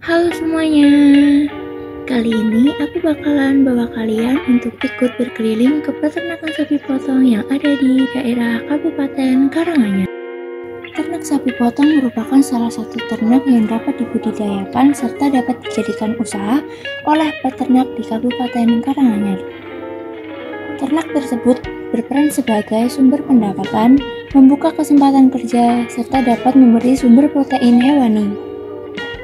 Halo semuanya, kali ini aku bakalan bawa kalian untuk ikut berkeliling ke peternakan sapi potong yang ada di daerah Kabupaten Karanganyar. Ternak sapi potong merupakan salah satu ternak yang dapat dibudidayakan serta dapat dijadikan usaha oleh peternak di Kabupaten Karanganyar. Ternak tersebut berperan sebagai sumber pendapatan, membuka kesempatan kerja, serta dapat memberi sumber protein hewani.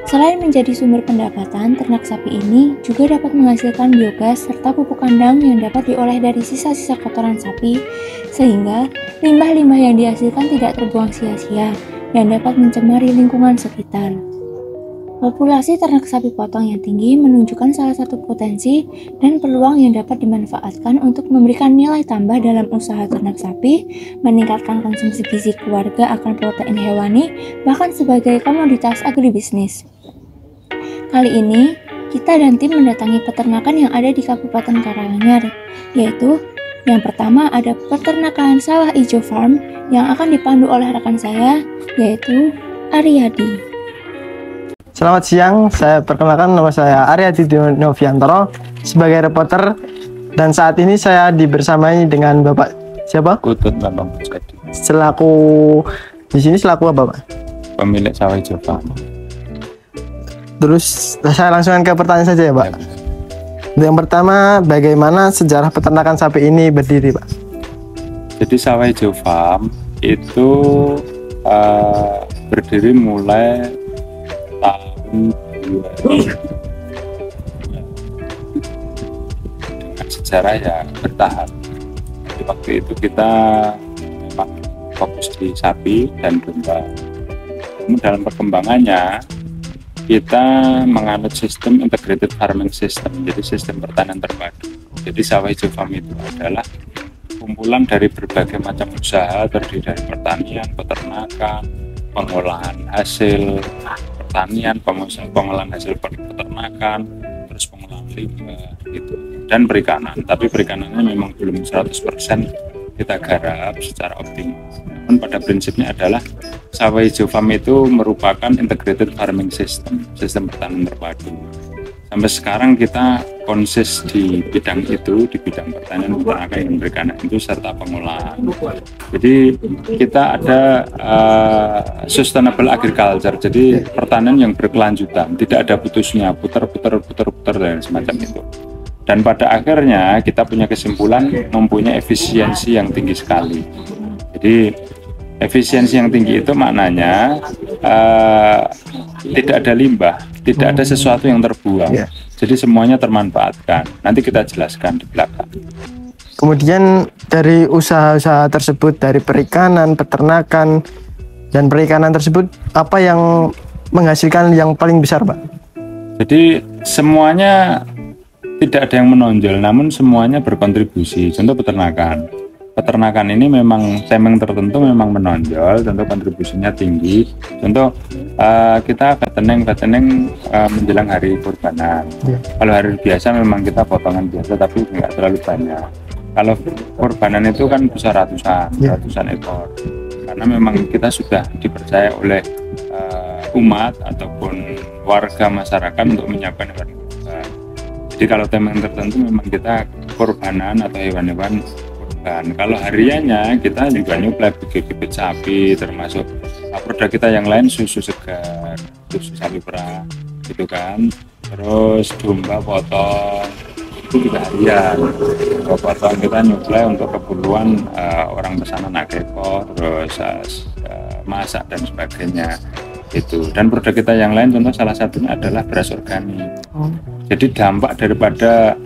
Selain menjadi sumber pendapatan, ternak sapi ini juga dapat menghasilkan biogas serta pupuk kandang yang dapat diolah dari sisa-sisa kotoran sapi, sehingga limbah-limbah yang dihasilkan tidak terbuang sia-sia dan dapat mencemari lingkungan sekitar. Populasi ternak sapi potong yang tinggi menunjukkan salah satu potensi dan peluang yang dapat dimanfaatkan untuk memberikan nilai tambah dalam usaha ternak sapi, meningkatkan konsumsi gizi keluarga akan protein hewani, bahkan sebagai komoditas agribisnis. Kali ini, kita dan tim mendatangi peternakan yang ada di Kabupaten Karanganyar, yaitu yang pertama ada peternakan Sawah Ijo Farm yang akan dipandu oleh rekan saya, yaitu Aryadi. Selamat siang, saya perkenalkan nama saya Aryadi Noviantoro sebagai reporter dan saat ini saya dibersamai dengan Bapak siapa? Kutut Bambang Puskadi. Selaku di sini selaku apa, Pak? Pemilik Sawah Ijo Farm. Terus saya langsung ke pertanyaan saja ya, Pak. Ya. Yang pertama, bagaimana sejarah peternakan sapi ini berdiri, Pak? Jadi Sawah Ijo Farm itu berdiri mulai tahun 2000 dengan sejarah yang bertahap. Jadi waktu itu kita memang fokus di sapi dan domba. Namun dalam perkembangannya kita menganut sistem integrated farming system, jadi sistem pertanian terpadu. Jadi Sawah Ijo Farm itu adalah kumpulan dari berbagai macam usaha terdiri dari pertanian, peternakan, pengolahan hasil pertanian, pengolahan hasil peternakan, terus pengolahan limbah gitu, dan perikanan. Tapi perikanannya memang belum 100% kita garap secara optimal. Dan pada prinsipnya adalah Sawah Ijo Farm itu merupakan integrated farming system, sistem pertanian terpadu. Sampai sekarang kita konsis di bidang itu, di bidang pertanian, peternakan, dan perikanan itu serta pengolahan. Jadi kita ada sustainable agriculture, jadi pertanian yang berkelanjutan, tidak ada putusnya, putar dan semacam itu. Dan pada akhirnya kita punya kesimpulan mempunyai efisiensi yang tinggi sekali. Jadi efisiensi yang tinggi itu maknanya tidak ada limbah, tidak ada sesuatu yang terbuang. Jadi semuanya termanfaatkan. Nanti kita jelaskan di belakang. Kemudian dari usaha-usaha tersebut, dari perikanan, peternakan, dan perikanan tersebut, apa yang menghasilkan yang paling besar, Pak? Jadi semuanya tidak ada yang menonjol, namun semuanya berkontribusi. Contoh peternakan. Peternakan ini memang segmen tertentu memang menonjol, tentu kontribusinya tinggi. Contoh kita fattening menjelang hari kurbanan. Kalau hari biasa memang kita potongan biasa, tapi nggak terlalu banyak. Kalau kurbanan itu kan bisa ratusan ekor. Karena memang kita sudah dipercaya oleh umat ataupun warga masyarakat untuk menyiapkan hewan kurban. Jadi kalau segmen tertentu memang kita kurbanan atau hewan-hewan. Dan kalau hariannya kita juga nyuplai bibit sapi, termasuk produk kita yang lain, susu segar, susu sapi perah gitu kan, terus domba potong itu juga harian. Domba potong kita nyuplai untuk keperluan orang pesanan ekor, terus masak dan sebagainya itu. Dan produk kita yang lain contoh salah satunya adalah beras organik. Jadi dampak daripada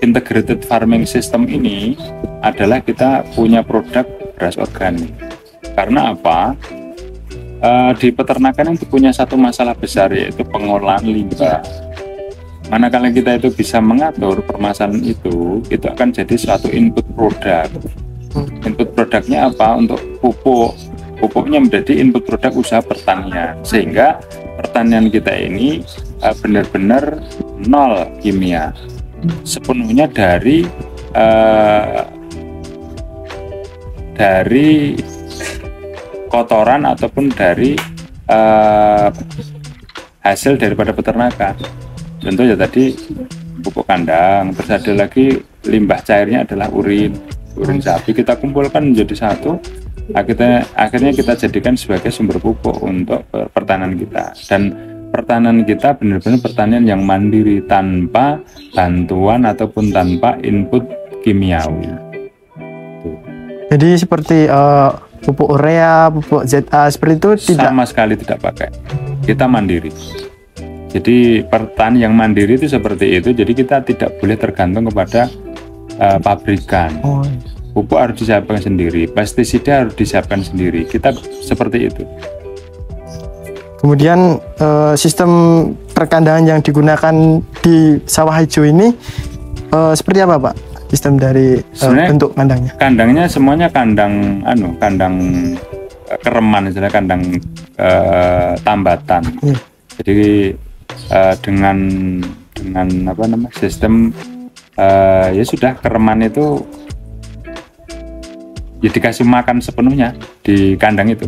integrated farming system ini adalah kita punya produk beras organik. Karena apa? Di peternakan itu punya satu masalah besar, yaitu pengolahan limbah. Manakala kita itu bisa mengatur permasalahan itu akan jadi suatu input produk. Input produknya apa? Untuk pupuk. Pupuknya menjadi input produk usaha pertanian. Sehingga pertanian kita ini benar-benar nol kimia. Sepenuhnya dari kotoran ataupun dari hasil daripada peternakan. Contoh ya tadi pupuk kandang, terus ada lagi limbah cairnya adalah urin sapi, kita kumpulkan menjadi satu, akhirnya kita jadikan sebagai sumber pupuk untuk pertanian kita. Dan pertanian kita benar-benar pertanian yang mandiri tanpa bantuan ataupun tanpa input kimiawi. Jadi seperti pupuk urea, pupuk ZA seperti itu tidak, sama sekali tidak pakai. Kita mandiri. Jadi pertanian yang mandiri itu seperti itu. Jadi kita tidak boleh tergantung kepada pabrikan. Pupuk harus disiapkan sendiri, pestisida harus disiapkan sendiri. Kita seperti itu. Kemudian sistem perkandangan yang digunakan di sawah hijau ini seperti apa, Pak? Sistem dari bentuk kandangnya? Kandangnya semuanya kandang kandang kereman, istilah kandang tambatan. Jadi dengan apa namanya sistem ya sudah, kereman itu ya dikasih makan sepenuhnya di kandang itu,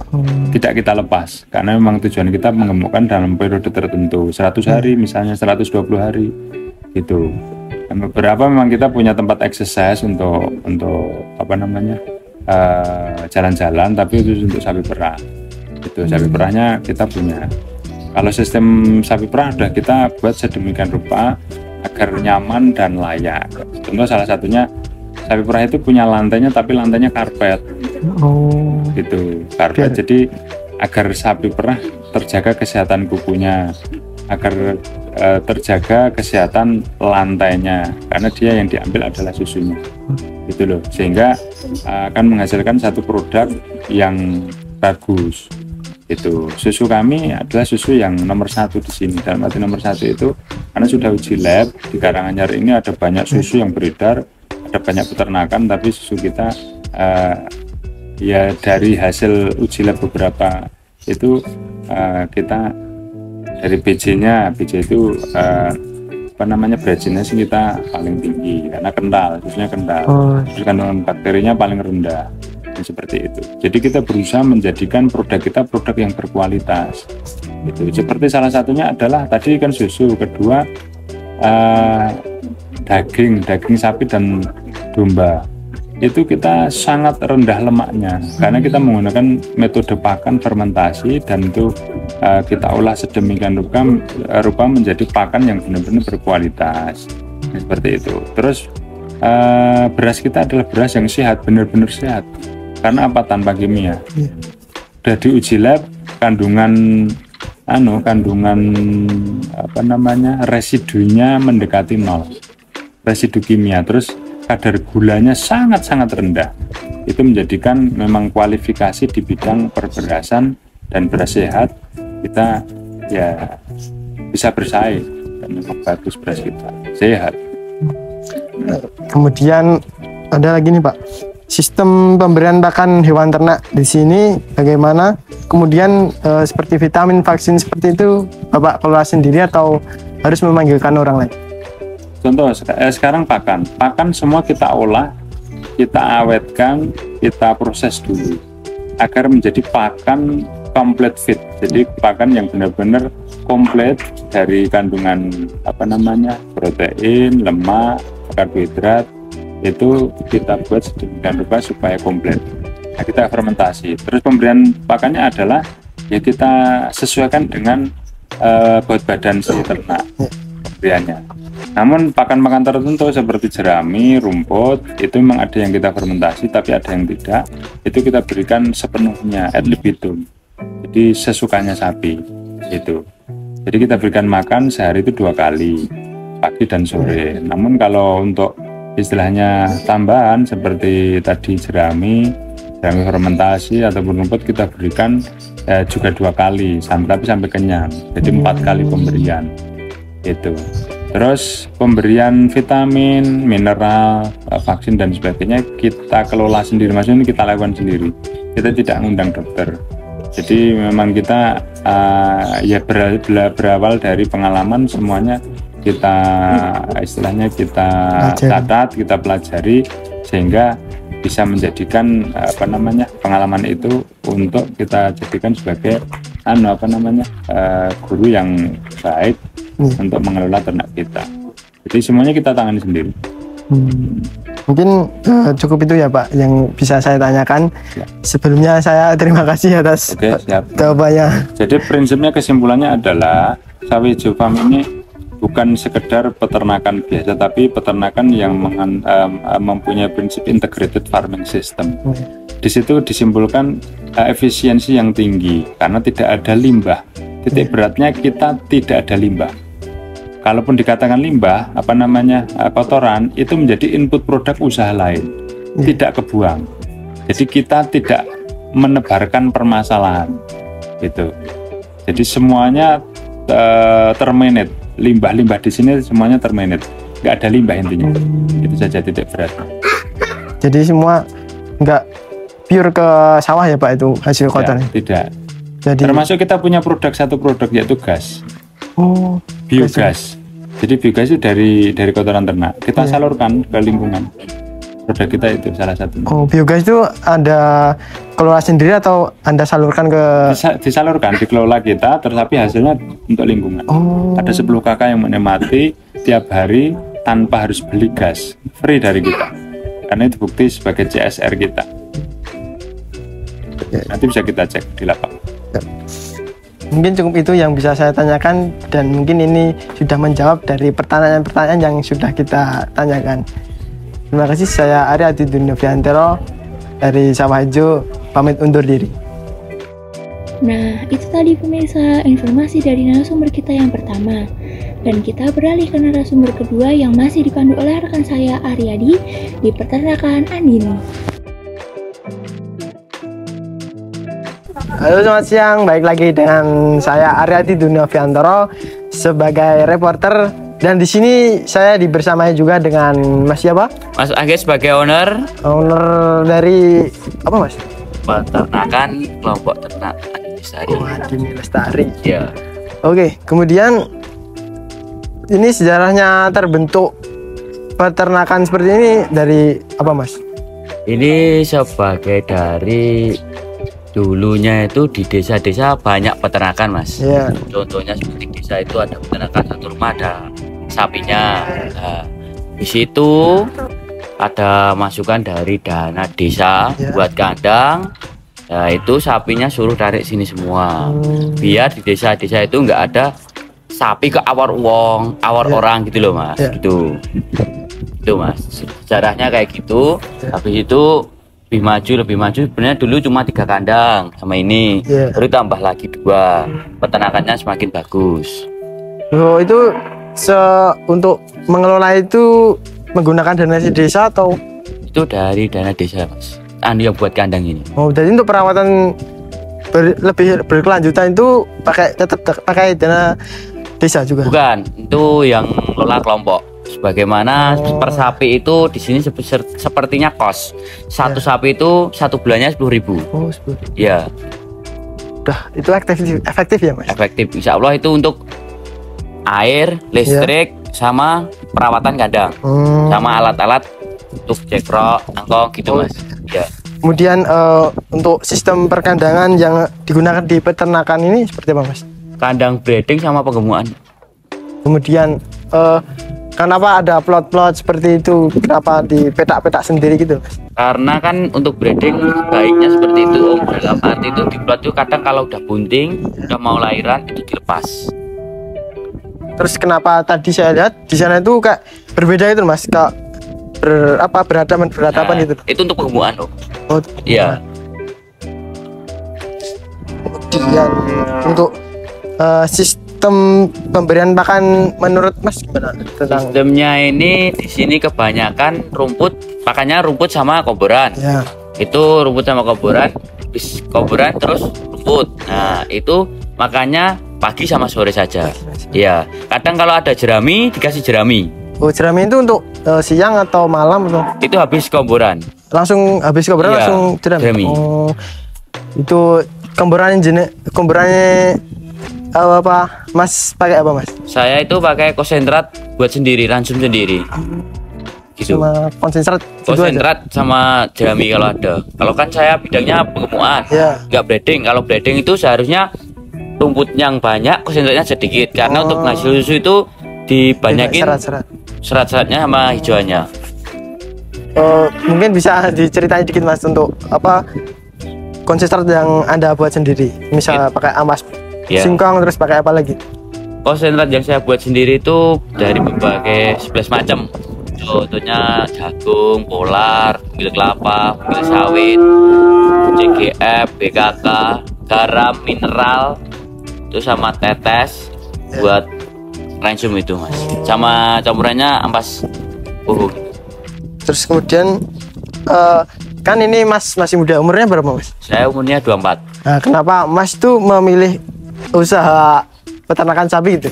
tidak kita lepas karena memang tujuan kita mengemukkan dalam periode tertentu 100 hari misalnya 120 hari gitu. Dan beberapa memang kita punya tempat exercise untuk apa namanya jalan-jalan, tapi itu untuk sapi perah. Itu sapi perahnya kita punya. Kalau sistem sapi perah sudah kita buat sedemikian rupa agar nyaman dan layak. Contoh salah satunya sapi perah itu punya lantainya, tapi lantainya karpet. Gitu, karpet. Jadi agar sapi perah terjaga kesehatan kukunya, agar terjaga kesehatan lantainya, karena dia yang diambil adalah susunya. Gitu loh. Sehingga akan menghasilkan satu produk yang bagus. Itu susu kami adalah susu yang nomor 1 di sini. Dalam arti nomor 1 itu karena sudah uji lab di Karanganyar ini, ada banyak susu yang beredar, ada banyak peternakan, tapi susu kita ya dari hasil uji lab beberapa itu kita dari BJ-nya, BJ itu apa namanya, beresinasi kita paling tinggi karena kental, susunya kental, terus kandungan bakterinya paling rendah. Seperti itu. Jadi kita berusaha menjadikan produk kita produk yang berkualitas. Itu seperti salah satunya adalah tadi kan susu, kedua daging sapi dan domba. Itu kita sangat rendah lemaknya karena kita menggunakan metode pakan fermentasi, dan itu kita olah sedemikian rupa menjadi pakan yang benar-benar berkualitas. Seperti itu. Terus beras kita adalah beras yang sehat, benar-benar sehat. Karena apa? Tanpa kimia. Sudah diuji lab, kandungan apa namanya, residunya mendekati 0, residu kimia. Terus kadar gulanya sangat-sangat rendah. Itu menjadikan memang kualifikasi di bidang perberasan dan beras sehat kita ya bisa bersaing, dan memang bagus beras kita sehat. Kemudian ada lagi nih, Pak, sistem pemberian pakan hewan ternak di sini bagaimana? Kemudian seperti vitamin, vaksin seperti itu Bapak kelola sendiri atau harus memanggilkan orang lain? Contoh sekarang pakan semua kita olah, kita awetkan, kita proses dulu agar menjadi pakan complete fit. Jadi pakan yang benar-benar komplit dari kandungan apa namanya, protein, lemak, karbohidrat, itu kita buat sedemikian rupa supaya komplit. Nah, kita fermentasi. Terus pemberian pakannya adalah ya kita sesuaikan dengan berat badan si ternak pemberiannya. Namun pakan-pakan tertentu seperti jerami, rumput itu memang ada yang kita fermentasi, tapi ada yang tidak. Itu kita berikan sepenuhnya ad libitum. Jadi sesukanya sapi itu. Jadi kita berikan makan sehari itu 2 kali, pagi dan sore. Namun kalau untuk istilahnya tambahan seperti tadi jerami fermentasi ataupun rumput kita berikan juga 2 kali tapi sampai kenyang, jadi 4 kali pemberian itu. Terus pemberian vitamin, mineral, vaksin dan sebagainya kita kelola sendiri, maksudnya kita lakukan sendiri, kita tidak mengundang dokter. Jadi memang kita ya berawal dari pengalaman, semuanya kita istilahnya kita catat, kita pelajari sehingga bisa menjadikan apa namanya pengalaman itu untuk kita jadikan sebagai guru yang baik untuk mengelola ternak kita. Jadi semuanya kita tangani sendiri. Mungkin cukup itu ya Pak yang bisa saya tanyakan. Sebelumnya saya terima kasih atas jawabannya. Jadi prinsipnya, kesimpulannya adalah Sawejo Farm ini bukan sekedar peternakan biasa, tapi peternakan yang mempunyai prinsip integrated farming system. Di situ disimpulkan efisiensi yang tinggi karena tidak ada limbah. Titik beratnya kita tidak ada limbah. Kalaupun dikatakan limbah, kotoran itu menjadi input produk usaha lain, tidak kebuang. Jadi kita tidak menebarkan permasalahan, gitu. Jadi semuanya termanage, limbah-limbah di sini semuanya termanage, nggak ada limbah intinya. Itu saja titik beratnya. Jadi semua nggak pure ke sawah ya Pak itu hasil kotoran? Tidak. Jadi, termasuk kita punya satu produk yaitu gas. Biogas. Jadi biogas itu dari kotoran ternak. Kita salurkan ke lingkungan. Produk kita itu salah satu. Biogas itu ada kelola sendiri atau Anda salurkan ke? Disalurkan, dikelola kita, tetapi hasilnya untuk lingkungan. Ada 10 kakak yang menikmati tiap hari tanpa harus beli gas, free dari kita. Karena itu bukti sebagai CSR kita. Nanti bisa kita cek di lapangan. Mungkin cukup itu yang bisa saya tanyakan, dan mungkin ini sudah menjawab dari pertanyaan-pertanyaan yang sudah kita tanyakan. Terima kasih, saya Arya Noviantero dari Sawah Hejo, pamit undur diri. Nah, itu tadi pemirsa informasi dari narasumber kita yang pertama. Dan kita beralih ke narasumber kedua yang masih dipandu oleh rekan saya Aryadi di Peternakan Andini. Halo, selamat siang. Baik lagi dengan saya Aryadi Noviantero sebagai reporter, dan di sini saya dibersamai juga dengan Mas siapa? Mas Agis sebagai owner dari apa Mas? Peternakan kelompok ternak Andini Lestari. Ya. Oke, kemudian ini sejarahnya terbentuk peternakan seperti ini dari apa Mas? Ini sebagai dari dulunya itu di desa-desa banyak peternakan Mas. Contohnya seperti desa itu ada peternakan, satu rumah ada sapinya. Nah, di situ ada masukan dari dana desa buat kandang. Nah, itu sapinya suruh tarik sini semua. Biar di desa-desa itu nggak ada sapi ke awar orang gitu loh Mas. Gitu. Itu Mas. Sejarahnya kayak gitu. Habis itu lebih maju sebenarnya dulu cuma 3 kandang sama ini, baru tambah lagi 2, peternakannya semakin bagus. Itu untuk mengelola itu menggunakan dana desa atau? Itu dari dana desa Mas, yang buat kandang ini. Jadi untuk perawatan lebih berkelanjutan itu tetap pakai dana desa juga? Bukan, itu yang ngelola kelompok. Sebagaimana per sapi itu di sini sepertinya kos. Satu sapi itu 1 bulannya 10.000. 10.000. Ya. Udah, itu efektif ya Mas? Efektif, insya Allah itu untuk air, listrik, sama perawatan kandang, sama alat-alat untuk cekrok, angkong gitu Mas. Ya. Kemudian untuk sistem perkandangan yang digunakan di peternakan ini seperti apa Mas? Kandang breeding sama penggemukan. Kemudian kenapa ada plot-plot seperti itu? Kenapa di petak-petak sendiri gitu Mas? Karena kan untuk breeding baiknya seperti itu Om. Dalam arti itu di plot itu kadang kalau udah bunting, udah mau lahiran itu dilepas. Terus kenapa tadi saya lihat di sana itu kayak berbeda itu Mas? Kayak berhadapan gitu. Itu untuk penggemukan Om. Iya. Kemudian untuk sistem pemberian pakan menurut Mas gimana tentang sistemnya ini? Di sini kebanyakan rumput, pakannya rumput sama koboran. Itu rumput sama koboran, terus rumput. Nah, itu makannya pagi sama sore saja. Iya. Kadang kalau ada jerami dikasih jerami. Jerami itu untuk siang atau malam atau? Itu habis koboran. Langsung habis koboran langsung jerami. Itu komborannya apa Mas pakai apa Mas? Saya itu pakai konsentrat buat sendiri, ransum sendiri. Gitu. Sama konsentrat sama jerami kalau ada. Kalau kan saya bidangnya penggemukan, nggak breeding. Kalau breeding itu seharusnya rumput yang banyak, konsentratnya sedikit. Karena untuk hasil susu itu dibanyakin serat-seratnya sama hijauannya. Mungkin bisa diceritain dikit Mas untuk apa konsentrat yang Anda buat sendiri. Misalnya pakai ampas singkong, terus pakai apa lagi? Konsentrat yang saya buat sendiri itu dari berbagai 11 macam. Contohnya jagung, polar, bugil kelapa, bugil sawit, CGF, BKK, garam, mineral, itu sama tetes buat rensum itu Mas. Sama campurannya ampas uhu. Terus kemudian kan ini Mas masih muda, umurnya berapa Mas? Saya umurnya 24. Nah, kenapa Mas tuh memilih usaha peternakan sapi itu?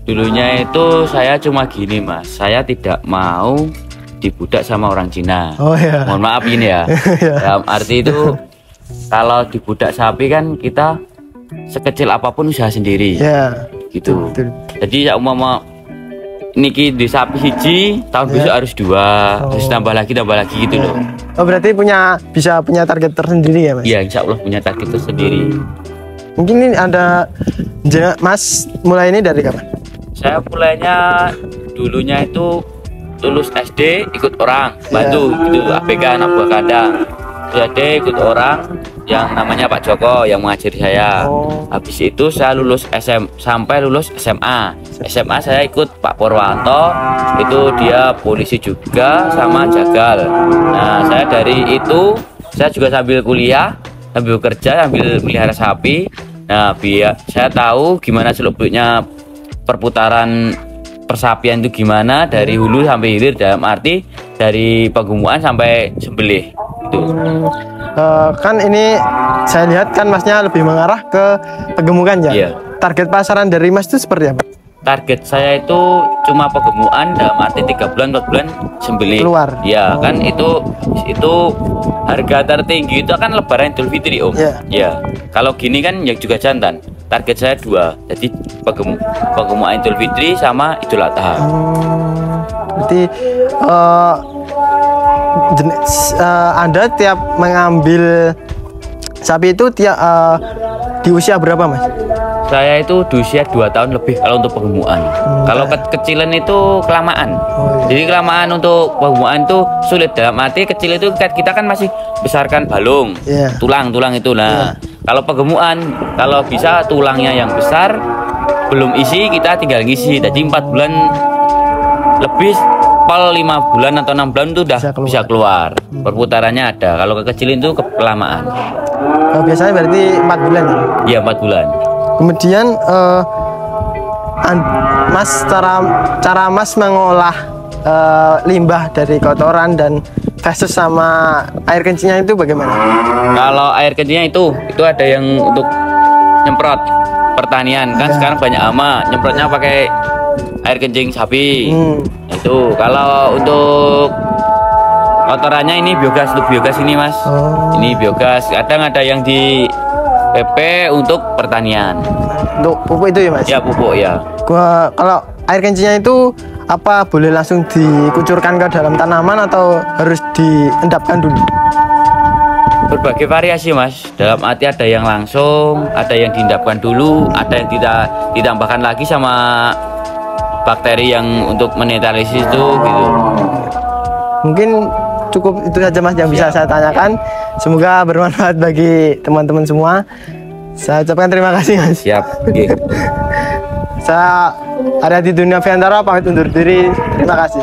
Dulunya itu saya cuma gini Mas, saya tidak mau dibudak sama orang Cina. Oh ya. Mohon maaf ini ya. Dalam arti itu kalau dibudak sapi kan kita sekecil apapun usaha sendiri. Ya. Gitu. Betul. Jadi ya umpama niki di sapi hiji, tahun besok harus 2, terus tambah lagi gitu loh. Oh berarti bisa punya target tersendiri ya Mas? Iya, insya Allah punya target tersendiri. Mungkin ini ada Mas mulai ini dari kapan? Saya mulainya dulunya itu lulus SD ikut orang bantu gitu, APK anak buah kandang. Terus SD ikut orang yang namanya Pak Joko yang mengajari saya. Habis itu saya lulus sampai lulus SMA. SMA saya ikut Pak Purwanto, itu dia polisi juga sama jagal. Nah, saya dari itu saya juga sambil kuliah, sambil kerja, sambil melihara sapi. Nah, biar saya tahu gimana seluk-beluknya perputaran persapian itu gimana dari hulu sampai hilir, dalam arti dari penggumuan sampai sembelih itu. Kan ini saya lihat kan Masnya lebih mengarah ke penggemukan ya. Iya. Target pasaran dari Mas itu seperti apa? Target saya itu cuma penggemukan, dalam arti 3 bulan 4 bulan sembelih keluar. Ya kan itu harga tertinggi itu kan Lebaran Idul Fitri Om. Ya kalau gini kan ya juga jantan. Target saya 2, jadi penggemukan Idul Fitri sama Idul Adha. Berarti Anda tiap mengambil sapi itu di usia berapa Mas? Saya itu di usia 2 tahun lebih kalau untuk penggemukan. Kalau kecilan itu kelamaan. Jadi kelamaan untuk penggemukan itu sulit, dalam arti kecil itu kita kan masih besarkan balung, tulang itu. Nah, kalau penggemukan kalau bisa tulangnya yang besar belum isi, kita tinggal ngisi. Jadi 4 bulan lebih, 5 bulan atau 6 bulan itu udah bisa keluar. Perputarannya ada. Kalau kekecilin itu kelamaan. Biasanya berarti 4 bulan ya? Iya, 4 bulan. Kemudian Mas cara Mas mengolah limbah dari kotoran dan versus sama air kencingnya itu bagaimana? Kalau air kencingnya itu ada yang untuk nyemprot pertanian kan sekarang banyak hama, nyemprotnya pakai air kencing sapi. Itu kalau untuk kotorannya ini biogas, untuk biogas ini Mas. Ini biogas, kadang ada yang di PP untuk pertanian. Untuk pupuk itu ya Mas? Ya pupuk ya. Kalau air kencingnya itu apa boleh langsung dikucurkan ke dalam tanaman atau harus diendapkan dulu? Berbagai variasi Mas. Dalam arti ada yang langsung, ada yang diendapkan dulu, ada yang tidak ditambahkan lagi sama bakteri yang untuk menetralisis itu gitu. Mungkin cukup itu saja Mas yang bisa saya tanyakan. Semoga bermanfaat bagi teman-teman semua. Saya ucapkan terima kasih Mas. Siap. Saya Aryadi Dunia Fiantara pamit undur diri. Terima kasih.